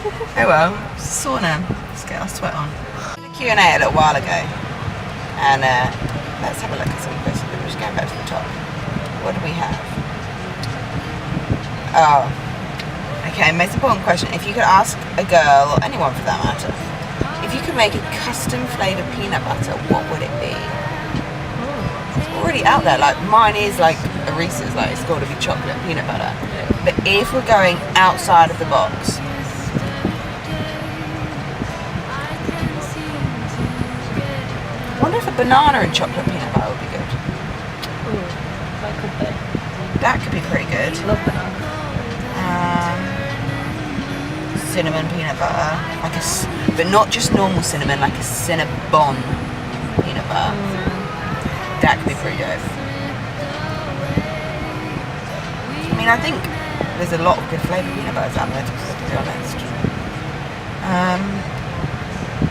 Oh well, sauna. Let's get our sweat on. Q&A a little while ago, and let's have a look at some questions. We're just going back to the top. What do we have? Oh, okay. Most important question: if you could ask a girl, or anyone for that matter, if you could make a custom flavored peanut butter, what would it be? It's already out there. Like mine is like a Reese's, like it's got to be chocolate peanut butter. But if we're going outside of the box. I wonder if a banana and chocolate peanut butter would be good. Ooh, that could be. That could be pretty good. Love banana. Cinnamon peanut butter, but not just normal cinnamon, like a Cinnabon peanut butter. That could be pretty good. I mean, I think there's a lot of good flavoured peanut butters out there, to be honest.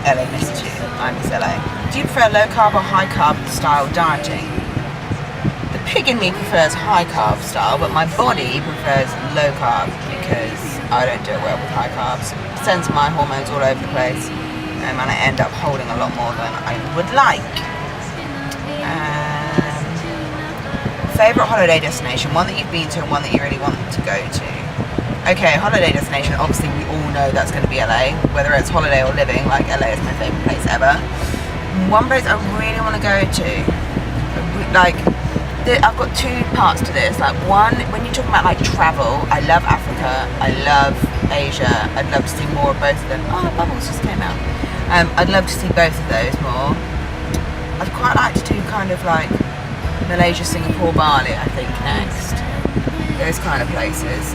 LA missed you. I miss LA. Do you prefer low carb or high carb style dieting? The pig in me prefers high carb style, but my body prefers low carb because I don't do it well with high carbs. It sends my hormones all over the place, and I end up holding a lot more than I would like. Favourite holiday destination, one that you've been to and one that you really want to go to. Okay, holiday destination, obviously we all know that's going to be LA, whether it's holiday or living, like LA is my favourite place ever. One place I really want to go to, like, I've got two parts to this. Like one, when you're talking about like travel, I love Africa, I love Asia, I'd love to see more of both of them. Oh, bubbles just came out. I'd love to see both of those more. I'd quite like to do kind of like Malaysia, Singapore, Bali, I think next. Those kind of places.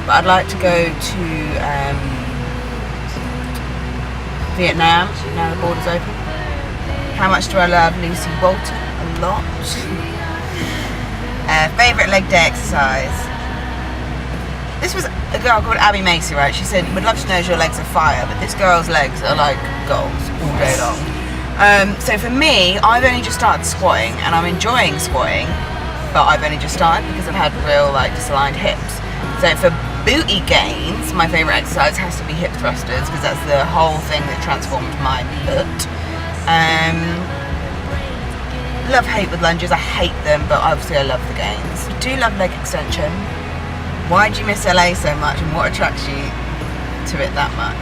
But I'd like to go to Vietnam, now the border's open. How much do I love Lucy Walton? A lot. Favourite leg day exercise? This was a girl called Abby Macy, right? She said, would love to know if your legs are fire, but this girl's legs are like goals all day long. So for me, I've only just started squatting, and I'm enjoying squatting, but I've only just started because I've had real like disaligned hips. So for booty gains, my favourite exercise has to be hip thrusters because that's the whole thing that transformed my butt. Love hate with lunges, I hate them, but obviously I love the gains. I do love leg extension. Why do you miss LA so much, and what attracts you to it that much?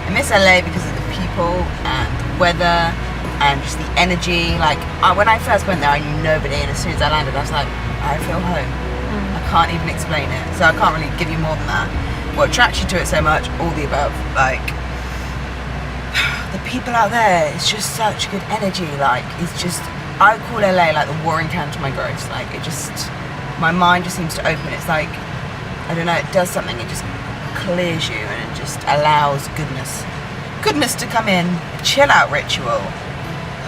I miss LA because of the people and the weather and just the energy. Like when I first went there, I knew nobody, and as soon as I landed, I was like, I feel home. I can't even explain it, so I can't really give you more than that. What attracts you to it so much? All the above. Like the people out there, it's just such good energy. Like it's just, I would call LA like the watering can to my growth. Like it just, my mind just seems to open. It's like, I don't know, it does something. It just clears you and it just allows goodness to come in. A chill out ritual.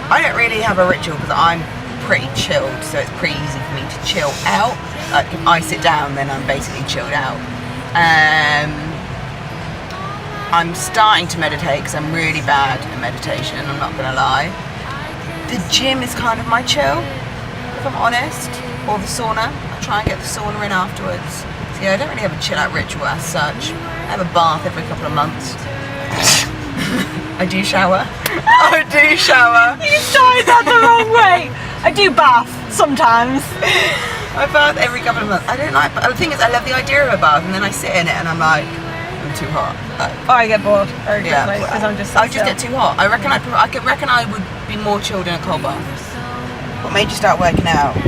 I don't really have a ritual because I'm pretty chilled, so it's pretty easy for me to chill out. Like if I sit down, then I'm basically chilled out. I'm starting to meditate because I'm really bad at meditation, I'm not gonna lie. The gym is kind of my chill, if I'm honest, or the sauna. I try and get the sauna in afterwards. So yeah, I don't really have a chill out ritual as such. I have a bath every couple of months. I do shower. I do shower. You started that the wrong way. I do bath sometimes. I bath every couple of months. I don't like, but the thing is, I love the idea of a bath, and then I sit in it and I'm like, I'm too hot. I get bored very quickly because I'm just. I just get too hot. I reckon I would be more chilled in a cold bath. What made you start working out?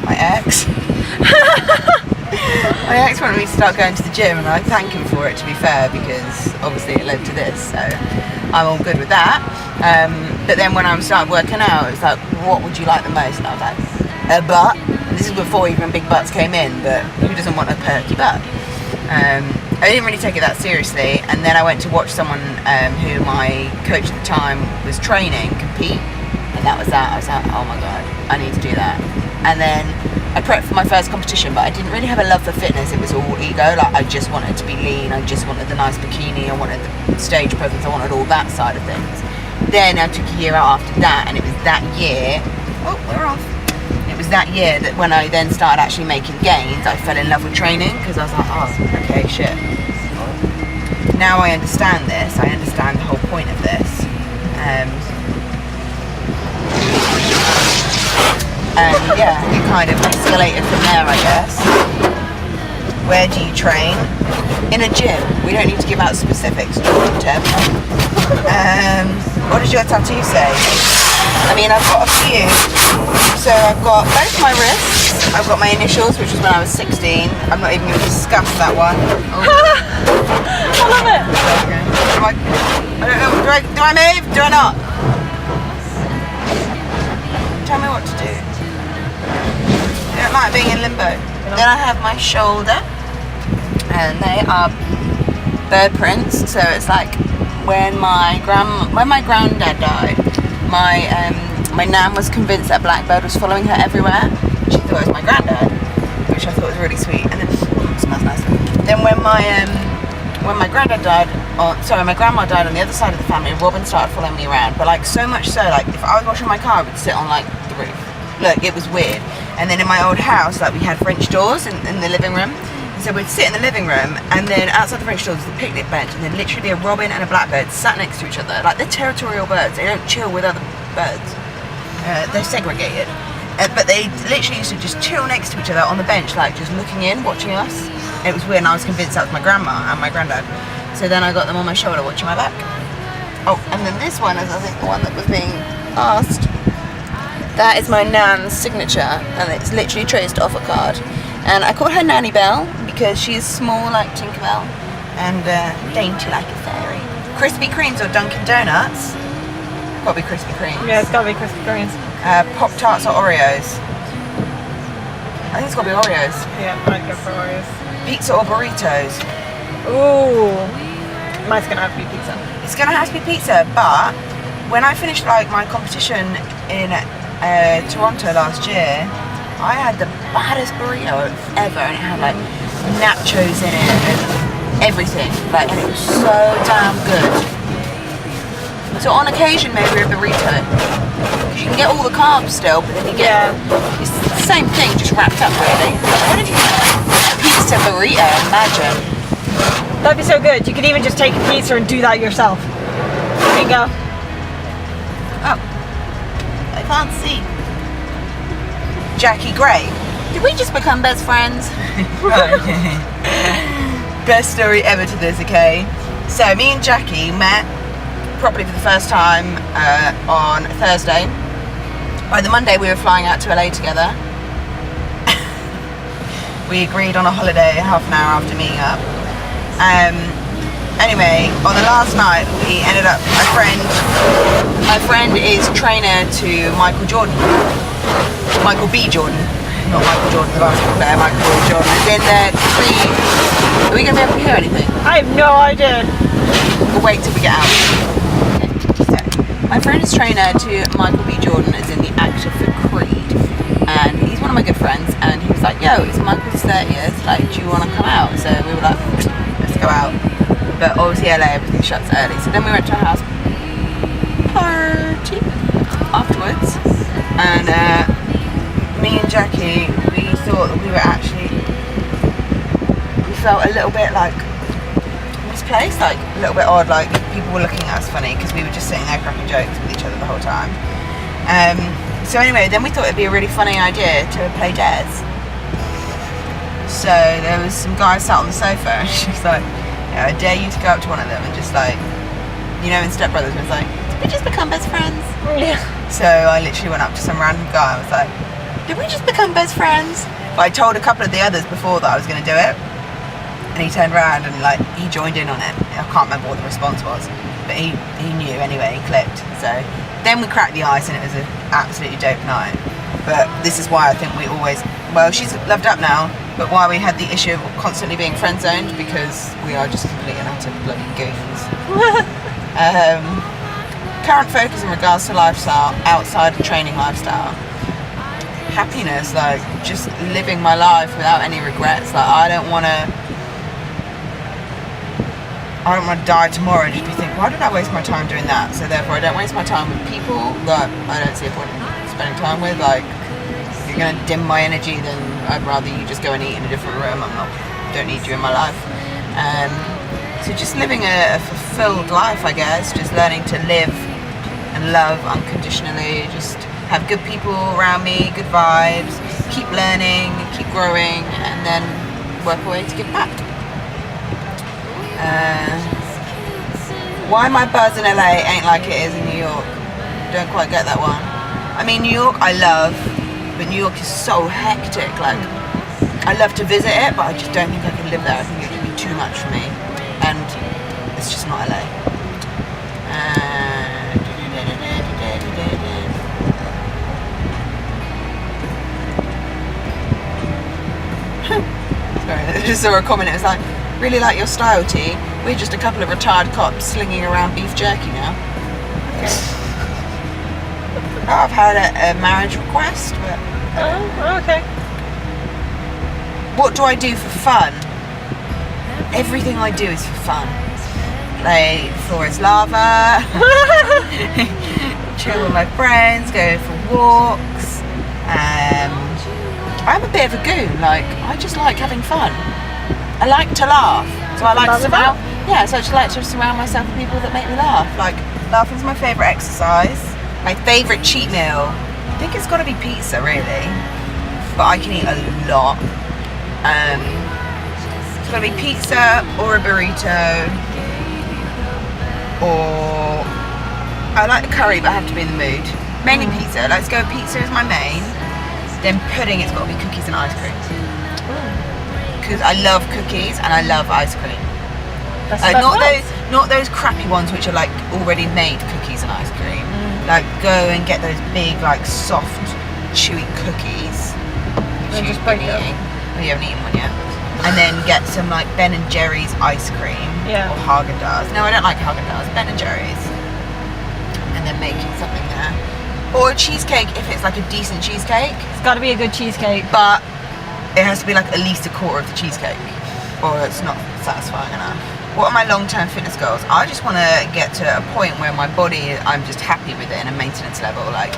My ex. My ex wanted me to start going to the gym, and I thank him for it, to be fair, because obviously it led to this, so I'm all good with that. But then when I started working out, it was like, what would you like the most? And I was like, a butt. And this is before even big butts came in, but who doesn't want a perky butt? I didn't really take it that seriously, and then I went to watch someone who my coach at the time was training compete, and that was that. I was like, oh my god, I need to do that. And then I prepped for my first competition, but I didn't really have a love for fitness. It was all ego. Like I just wanted to be lean, I just wanted the nice bikini, I wanted the stage presence, I wanted all that side of things. Then I took a year out after that, and it was that year, oh, we're off. It was that year that when I then started actually making gains, I fell in love with training, because I was like, oh, okay, shit. Now now I understand this. I understand the whole point of this. And yeah, it kind of escalated from there, I guess. Where do you train? In a gym. We don't need to give out specifics, Tim. What does your tattoo say? I mean, I've got a few. So I've got both my wrists. I've got my initials, which was when I was 16. I'm not even going to discuss that one. Oh. I love it. Okay. I don't know. Do I move? Do I not? Tell me what to do. I don't like being in limbo. Then I have my shoulder, and they are bird prints. So it's like when my granddad died, my nan was convinced that a blackbird was following her everywhere. She thought it was my granddad, which I thought was really sweet. And then it smells nice. Then when my granddad died, my grandma died on the other side of the family, Robin started following me around. But like so much so, like if I was washing my car, I would sit on like the roof. Look, it was weird. And then in my old house, like we had French doors in the living room. So we'd sit in the living room, and then outside the French doors was the picnic bench, and then literally a robin and a blackbird sat next to each other. Like they're territorial birds. They don't chill with other birds. They're segregated. But they literally used to just chill next to each other on the bench, like just looking in, watching us. It was weird, and I was convinced that was my grandma and my granddad. So then I got them on my shoulder watching my back. Oh, and then this one is, I think, the one that was being asked. That is my nan's signature, and it's literally traced off a card. And I called her Nanny Bell because she is small like Tinkerbell and dainty like a fairy. Krispy Kremes or Dunkin' Donuts? Gotta be Krispy Kremes. Yeah, it's gotta be Krispy Kremes. Pop Tarts or Oreos? I think it's gotta be Oreos. Yeah, I'd go for Oreos. Pizza or burritos? Ooh, mine's gonna have to be pizza. It's gonna have to be pizza, but when I finished like my competition in Toronto last year, I had the baddest burrito ever, and it had like nachos in it and everything, like, and it was so damn good. So on occasion maybe a burrito, because you can get all the carbs still, but then you get it's the same thing just wrapped up really. What did you pizza burrito? Imagine. That'd be so good. You could even just take a pizza and do that yourself. There you go. Oh, I can't see. Jackie Gray. Did we just become best friends? Best story ever to this, okay? So me and Jackie met properly for the first time on Thursday. By the Monday we were flying out to LA together. We agreed on a holiday half an hour after meeting up. Anyway, on the last night we ended up, my friend is trainer to Michael B. Jordan, not Michael Jordan, the basketball player. Michael B. Jordan is in there. Are we going to be able to hear anything? I have no idea. We'll wait till we get out. Okay. So, my friend is trainer to Michael B. Jordan, is in the actor for Creed, and he's one of my good friends. And he was like, "Yo, it's Michael's 30th. Like, do you want to come out?" So we were like, "Let's go out." But obviously LA, everything shuts early. So then we went to a house party afterwards, and me and Jackie, we thought that we felt a little bit like misplaced, like a little bit odd, like people were looking at us funny because we were just sitting there cracking jokes with each other the whole time. So anyway, then we thought it'd be a really funny idea to play dares. So there was some guy sat on the sofa, and she was like, "I dare you to go up to one of them and just like, you know, in Step Brothers, it was like, did we just become best friends?" Yeah. So I literally went up to some random guy and was like, "Did we just become best friends?" But I told a couple of the others before that I was going to do it, and he turned around and like he joined in on it. I can't remember what the response was, but he knew anyway. He clicked. So then we cracked the ice, and it was an absolutely dope night. But this is why I think we always, well, she's loved up now, but why we had the issue of constantly being friend zoned, because we are just complete and utter bloody goons. Current focus in regards to lifestyle, outside of training lifestyle. Happiness, like just living my life without any regrets. Like I don't want to die tomorrow and just be thinking, why did I waste my time doing that? So therefore I don't waste my time with people that I don't see a point in spending time with. Like if you're going to dim my energy, then I'd rather you just go and eat in a different room. Don't need you in my life. So just living a fulfilled life, I guess. Just learning to live and love unconditionally. Just have good people around me, good vibes. Keep learning, keep growing, and then work a way to give back. Why my buzz in LA ain't like it is in New York. Don't quite get that one. I mean, New York I love, but New York is so hectic. Like, I love to visit it, but I just don't think I can live there. I think it would be too much for me, and it's just not LA. Sorry, I just saw a comment. It was like, really like your style, T. We're just a couple of retired cops slinging around beef jerky now. Okay. Oh, I've had a marriage request, but... Oh, okay. What do I do for fun? Everything I do is for fun. Like, floor is lava, chill with my friends, go for walks. I'm a bit of a goon, like, I just like having fun. I like to laugh, so I like to surround. Yeah, so I just like to surround myself with people that make me laugh. Like, laughing's my favourite exercise. My favourite cheat meal, I think it's got to be pizza, really. But I can eat a lot. It's got to be pizza or a burrito, or I like the curry, but I have to be in the mood. Mainly pizza. Let's go. Pizza is my main. Then pudding, it's got to be cookies and ice cream. Because I love cookies and I love ice cream. Not those crappy ones which are like already made cookies and ice cream. Like, go and get those big, like, soft, chewy cookies. And just break them. Oh, you haven't eaten one yet. And then get some like Ben and Jerry's ice cream. Yeah. Or Haagen-Dazs. No, I don't like Haagen-Dazs. Ben and Jerry's. And then making something there. Or a cheesecake if it's like a decent cheesecake. It's got to be a good cheesecake. But it has to be like at least a quarter of the cheesecake, or it's not satisfying enough. What are my long-term fitness goals? I just want to get to a point where my body, I'm just happy with it in a maintenance level. Like,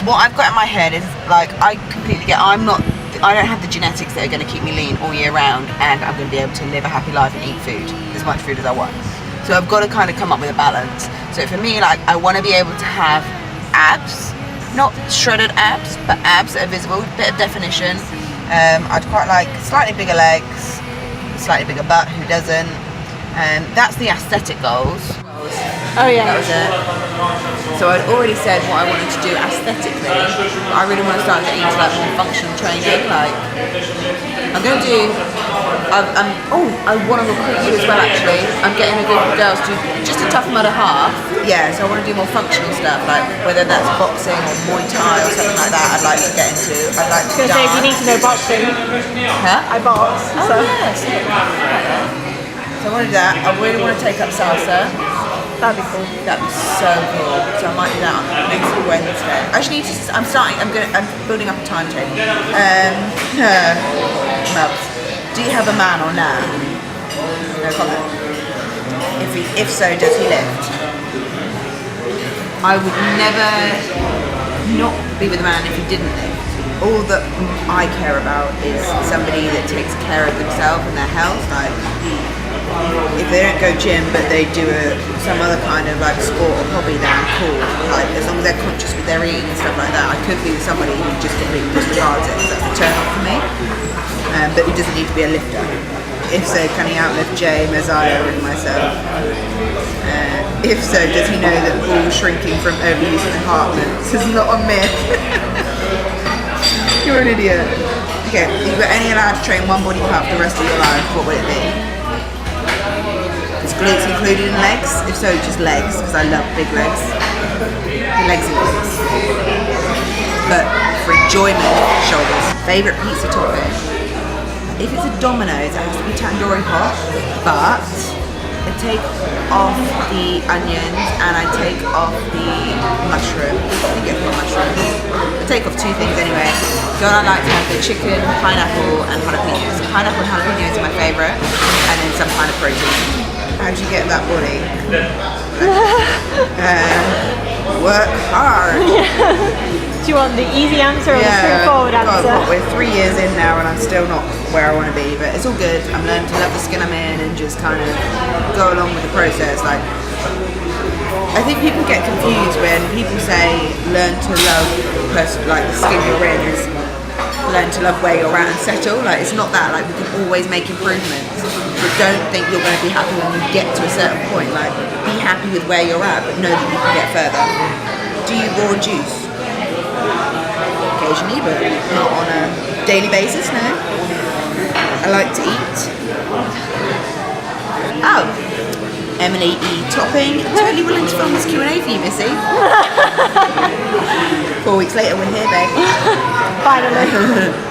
what I've got in my head is, like, I completely get, I don't have the genetics that are going to keep me lean all year round, and I'm going to be able to live a happy life and eat food, as much food as I want. So I've got to kind of come up with a balance. So for me, like, I want to be able to have abs, not shredded abs, but abs that are visible, a bit of definition. I'd quite like slightly bigger legs, slightly bigger butt, who doesn't? That's the aesthetic goals. Oh yeah. That was it. So I'd already said what I wanted to do aesthetically, but I really want to start getting into like more functional training. Like, I'm going to do, I want to recruit you as well actually. I'm getting a group of girls to just a Tough Mudder half. Yeah, so I want to do more functional stuff, like whether that's boxing or Muay Thai or something like that. I'd like to get into. I'd like to dance. Say, if you need to know boxing. Huh? I box. Oh so. yes. So I want to do that. I really want to take up salsa. That'd be cool. That'd be so cool. So I might do that on next Wednesday. I actually need to. I'm building up a timetable. Mubs, do you have a man or nah? No comment. If so, does he lift? I would never not be with a man if he didn't lift. All that I care about is somebody that takes care of themselves and their health. Like, if they don't go gym but they do some other kind of like sport or hobby, then I'm cool. Like, as long as they're conscious with their eating and stuff like that. I could be with somebody who just completely disregards it, because that's a turn off for me. But he doesn't need to be a lifter. If so, can he outlift Jay, Messiah and myself? If so, does he know that ball shrinking from overuse of compartments is not a myth? You're an idiot. Okay, if you were only allowed to train one body part for the rest of your life, what would it be? Is glutes included in legs? If so, just legs, because I love big legs. Legs and glutes. But for enjoyment, shoulders. Favourite pizza topping? If it's a Domino's, it has to be tandoori hot, but I take off the onions and I take off the mushrooms. I think it's called mushrooms. I take off two things anyway. So I like to have the chicken, pineapple and jalapenos. Pineapple and jalapenos are my favourite, and then some kind of protein. How do you get that body? Do Work hard. you Do you want the easy answer or the straightforward God, answer? what, we're 3 years in now and I'm still not where I want to be, but it's all good. I'm learning to love the skin I'm in and just kind of go along with the process. Like, I think people get confused when people say learn to love like the skin you're in is learn to love where you're at and settle. Like, it's not that. Like, we can always make improvements, but don't think you're going to be happy when you get to a certain point. Like, be happy with where you're at, but know that you can get further. Do you raw juice? Occasionally, but not on a daily basis, no. I like to eat. Oh, Emily E. Topping, totally willing to film this Q&A for you, Missy. 4 weeks later, we're here, babe. Finally.